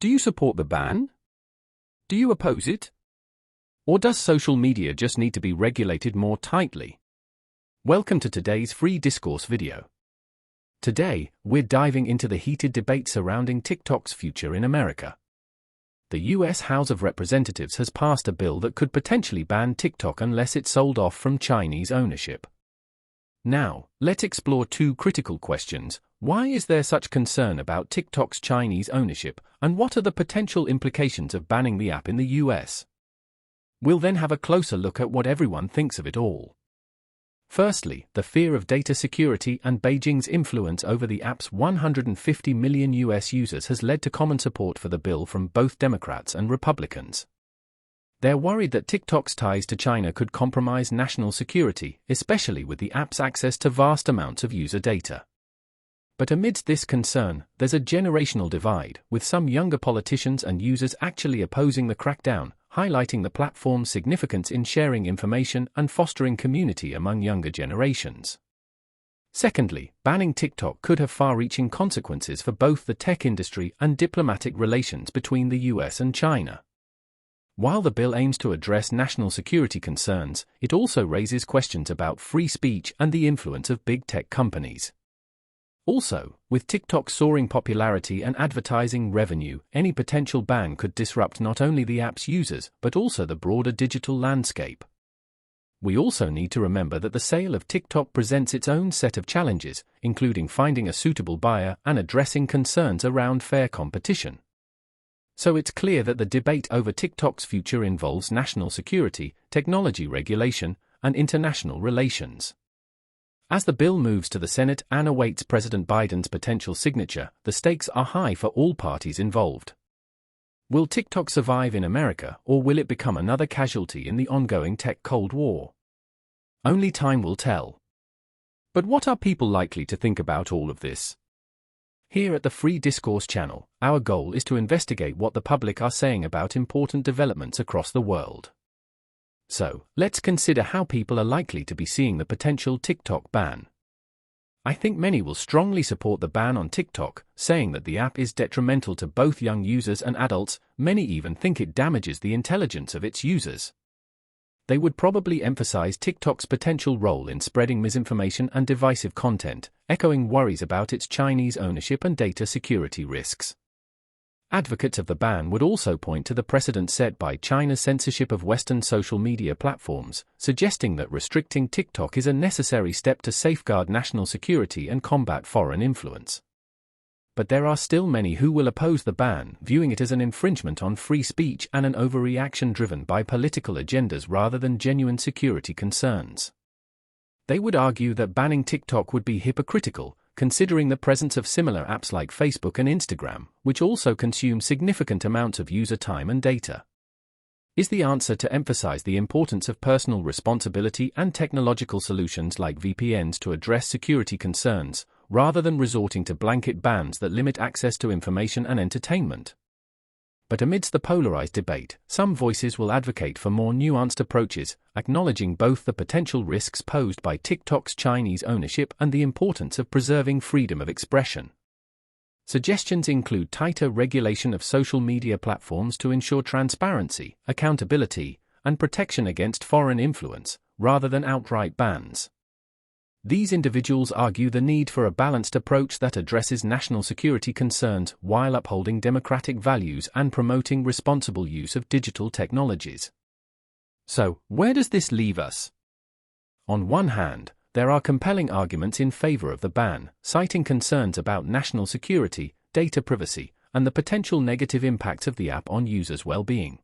Do you support the ban? Do you oppose it? Or does social media just need to be regulated more tightly? Welcome to today's free discourse video. Today, we're diving into the heated debate surrounding TikTok's future in America. The US House of Representatives has passed a bill that could potentially ban TikTok unless it's sold off from Chinese ownership. Now, let's explore two critical questions. Why is there such concern about TikTok's Chinese ownership, and what are the potential implications of banning the app in the US? We'll then have a closer look at what everyone thinks of it all. Firstly, the fear of data security and Beijing's influence over the app's 150 million US users has led to common support for the bill from both Democrats and Republicans. They're worried that TikTok's ties to China could compromise national security, especially with the app's access to vast amounts of user data. But amidst this concern, there's a generational divide, with some younger politicians and users actually opposing the crackdown, highlighting the platform's significance in sharing information and fostering community among younger generations. Secondly, banning TikTok could have far-reaching consequences for both the tech industry and diplomatic relations between the US and China. While the bill aims to address national security concerns, it also raises questions about free speech and the influence of big tech companies. Also, with TikTok's soaring popularity and advertising revenue, any potential ban could disrupt not only the app's users but also the broader digital landscape. We also need to remember that the sale of TikTok presents its own set of challenges, including finding a suitable buyer and addressing concerns around fair competition. So it's clear that the debate over TikTok's future involves national security, technology regulation, and international relations. As the bill moves to the Senate and awaits President Biden's potential signature, the stakes are high for all parties involved. Will TikTok survive in America, or will it become another casualty in the ongoing tech Cold War? Only time will tell. But what are people likely to think about all of this? Here at the Free Discourse channel, our goal is to investigate what the public are saying about important developments across the world. So, let's consider how people are likely to be seeing the potential TikTok ban. I think many will strongly support the ban on TikTok, saying that the app is detrimental to both young users and adults. Many even think it damages the intelligence of its users. They would probably emphasize TikTok's potential role in spreading misinformation and divisive content, echoing worries about its Chinese ownership and data security risks. Advocates of the ban would also point to the precedent set by China's censorship of Western social media platforms, suggesting that restricting TikTok is a necessary step to safeguard national security and combat foreign influence. But there are still many who will oppose the ban, viewing it as an infringement on free speech and an overreaction driven by political agendas rather than genuine security concerns. They would argue that banning TikTok would be hypocritical, considering the presence of similar apps like Facebook and Instagram, which also consume significant amounts of user time and data. Is the answer to emphasize the importance of personal responsibility and technological solutions like VPNs to address security concerns, rather than resorting to blanket bans that limit access to information and entertainment? But amidst the polarized debate, some voices will advocate for more nuanced approaches, acknowledging both the potential risks posed by TikTok's Chinese ownership and the importance of preserving freedom of expression. Suggestions include tighter regulation of social media platforms to ensure transparency, accountability, and protection against foreign influence, rather than outright bans. These individuals argue the need for a balanced approach that addresses national security concerns while upholding democratic values and promoting responsible use of digital technologies. So, where does this leave us? On one hand, there are compelling arguments in favor of the ban, citing concerns about national security, data privacy, and the potential negative impacts of the app on users' well-being.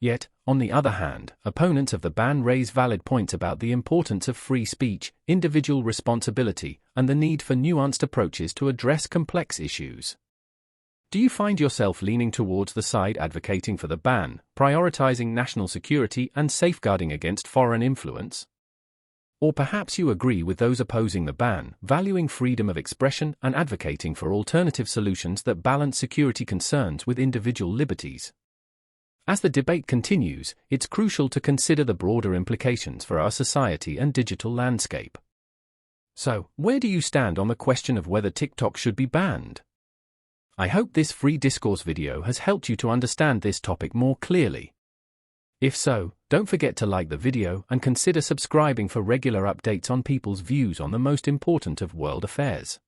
Yet, on the other hand, opponents of the ban raise valid points about the importance of free speech, individual responsibility, and the need for nuanced approaches to address complex issues. Do you find yourself leaning towards the side advocating for the ban, prioritizing national security and safeguarding against foreign influence? Or perhaps you agree with those opposing the ban, valuing freedom of expression and advocating for alternative solutions that balance security concerns with individual liberties. As the debate continues, it's crucial to consider the broader implications for our society and digital landscape. So, where do you stand on the question of whether TikTok should be banned? I hope this free discourse video has helped you to understand this topic more clearly. If so, don't forget to like the video and consider subscribing for regular updates on people's views on the most important of world affairs.